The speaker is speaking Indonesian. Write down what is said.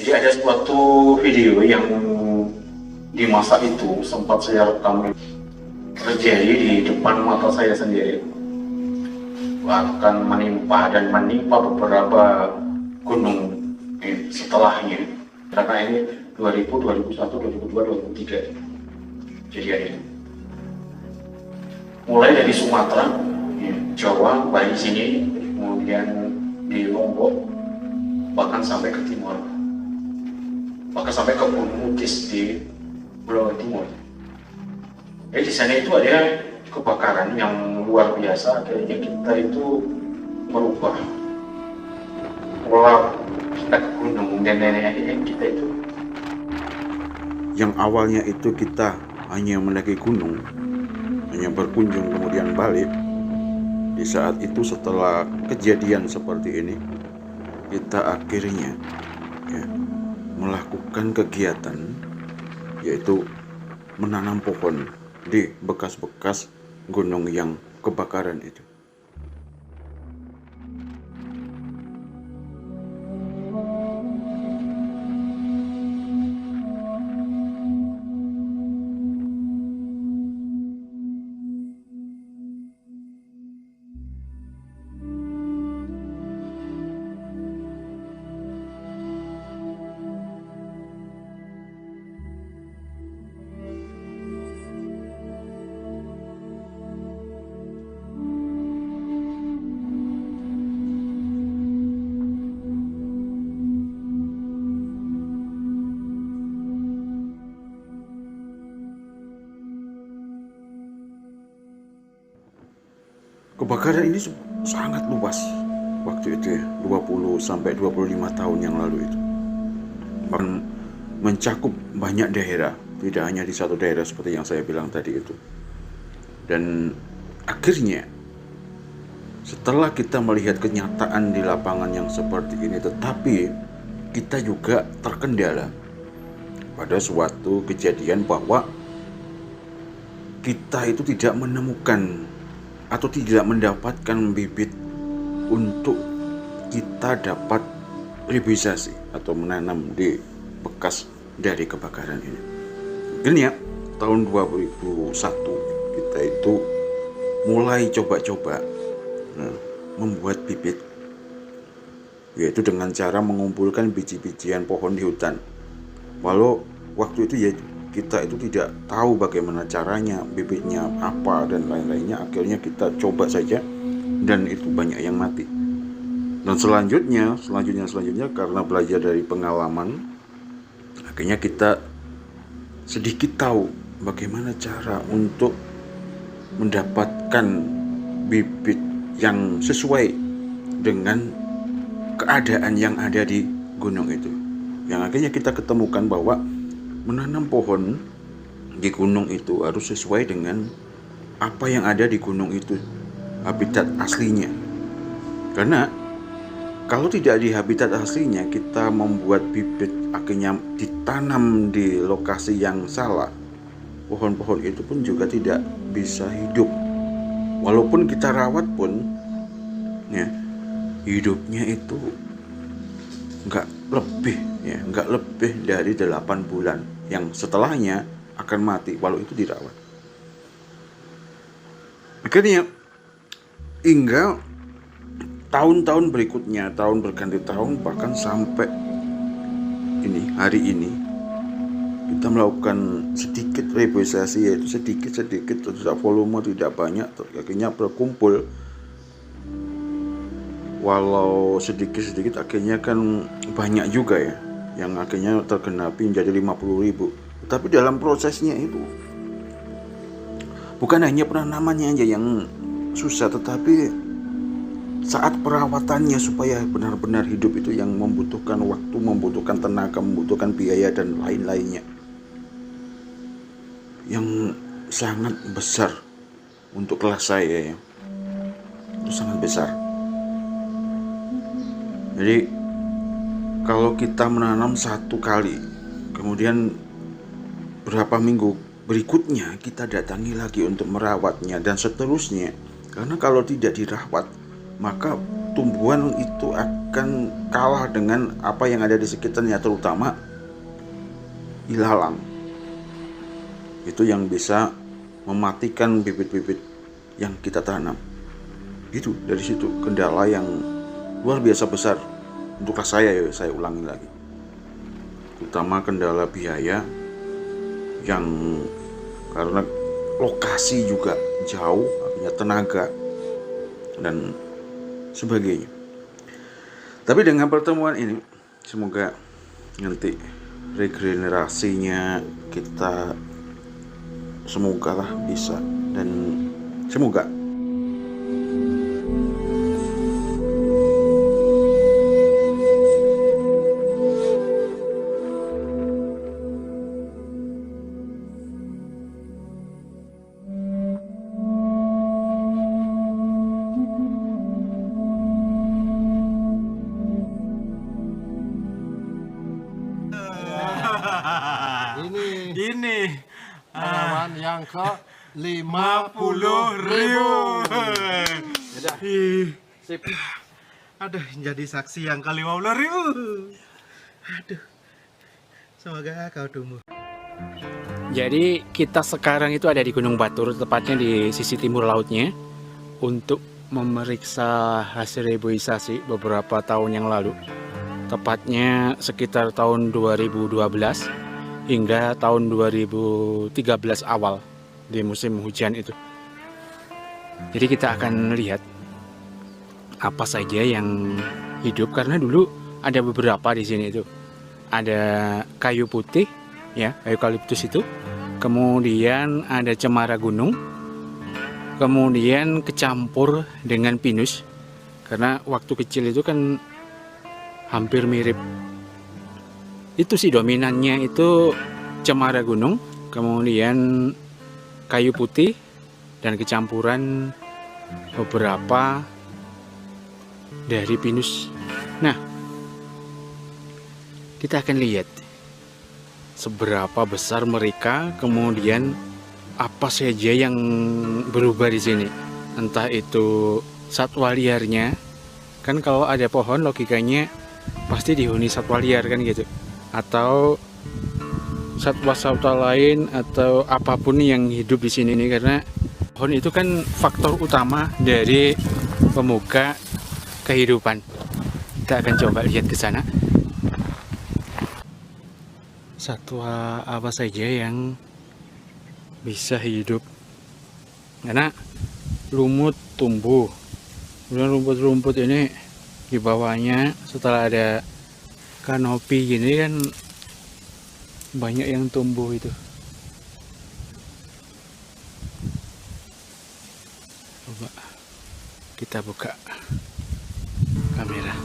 Jadi ada suatu video yang di masa itu sempat saya rekam, terjadi di depan mata saya sendiri, bahkan menimpa beberapa gunung setelahnya, karena ini 2000, 2001, 2002, 2003 kejadian itu. Mulai dari Sumatera, Jawa, Bali sini, kemudian di Lombok, bahkan sampai ke timur, bahkan sampai ke Gunung Mukis di Pulau Timur. Jadi di sana itu ada kebakaran yang luar biasa. Akhirnya kita itu merubah pola kita ke gunung, dan nenek kita itu yang awalnya itu kita hanya mendaki gunung, hanya berkunjung kemudian balik. Di saat itu setelah kejadian seperti ini, kita akhirnya melakukan kegiatan, yaitu menanam pohon di bekas-bekas gunung yang kebakaran itu. Kebakaran ini sangat luas waktu itu ya, 20 sampai 25 tahun yang lalu itu. Bahkan mencakup banyak daerah, tidak hanya di satu daerah seperti yang saya bilang tadi itu. Dan akhirnya setelah kita melihat kenyataan di lapangan yang seperti ini, tetapi kita juga terkendala pada suatu kejadian bahwa kita itu tidak menemukan atau tidak mendapatkan bibit untuk kita dapat reboisasi atau menanam di bekas dari kebakaran ini. Akhirnya tahun 2001 kita itu mulai coba-coba membuat bibit, yaitu dengan cara mengumpulkan biji-bijian pohon di hutan. Walau waktu itu ya kita itu tidak tahu bagaimana caranya, bibitnya apa dan lain-lainnya. Akhirnya kita coba saja dan itu banyak yang mati. Dan selanjutnya karena belajar dari pengalaman, akhirnya kita sedikit tahu bagaimana cara untuk mendapatkan bibit yang sesuai dengan keadaan yang ada di gunung itu. Yang akhirnya kita ketemukan bahwa menanam pohon di gunung itu harus sesuai dengan apa yang ada di gunung itu, habitat aslinya. Karena kalau tidak di habitat aslinya, kita membuat bibit akhirnya ditanam di lokasi yang salah, pohon-pohon itu pun juga tidak bisa hidup. Walaupun kita rawat pun ya, hidupnya itu nggak lebih dari 8 bulan, yang setelahnya akan mati walau itu dirawat. Akhirnya hingga tahun-tahun berikutnya, tahun berganti tahun, bahkan sampai hari ini kita melakukan sedikit reboisasi, yaitu sedikit, tidak volume, tidak banyak, akhirnya berkumpul. Walau sedikit akhirnya kan banyak juga ya, yang akhirnya tergenapi menjadi 50.000. Tapi dalam prosesnya itu bukan hanya penanamannya aja yang susah, tetapi saat perawatannya supaya benar-benar hidup itu yang membutuhkan waktu, membutuhkan tenaga, membutuhkan biaya dan lain-lainnya, yang sangat besar untuk kelas saya ya. Itu sangat besar. Jadi kalau kita menanam satu kali, kemudian berapa minggu berikutnya kita datangi lagi untuk merawatnya dan seterusnya. Karena kalau tidak dirawat, maka tumbuhan itu akan kalah dengan apa yang ada di sekitarnya, terutama ilalang. Itu yang bisa mematikan bibit-bibit yang kita tanam. Itu dari situ kendala yang luar biasa besar untuk saya, ya saya ulangi lagi. Terutama kendala biaya yang karena lokasi juga jauh, artinya tenaga dan sebagainya. Tapi dengan pertemuan ini semoga nanti regenerasinya kita semoga lah bisa, dan semoga ini Halaman yang ke 50.000. Udah. Sip. Aduh, jadi saksi yang ke 50.000. Aduh, semoga kau tumbuh. Jadi kita sekarang itu ada di Gunung Batur, tepatnya di sisi timur lautnya, untuk memeriksa hasil reboisasi beberapa tahun yang lalu. Tepatnya sekitar tahun 2012 hingga tahun 2013 awal di musim hujan itu. Jadi kita akan lihat apa saja yang hidup, karena dulu ada beberapa di sini itu. Ada kayu putih, ya, eukaliptus itu. Kemudian ada cemara gunung. Kemudian kecampur dengan pinus. Karena waktu kecil itu kan hampir mirip. Itu sih dominannya itu cemara gunung, kemudian kayu putih, dan kecampuran beberapa dari pinus. Nah, kita akan lihat seberapa besar mereka, kemudian apa saja yang berubah di sini. Entah itu satwa liarnya, kan kalau ada pohon logikanya pasti dihuni satwa liar kan gitu, atau satwa-satwa lain atau apapun yang hidup di sini nih, karena pohon itu kan faktor utama dari pemuka kehidupan. Kita akan coba lihat ke sana. Satwa apa saja yang bisa hidup, karena lumut tumbuh, kemudian rumput-rumput ini di bawahnya setelah ada kanopi gini kan banyak yang tumbuh itu. Coba kita buka kamera.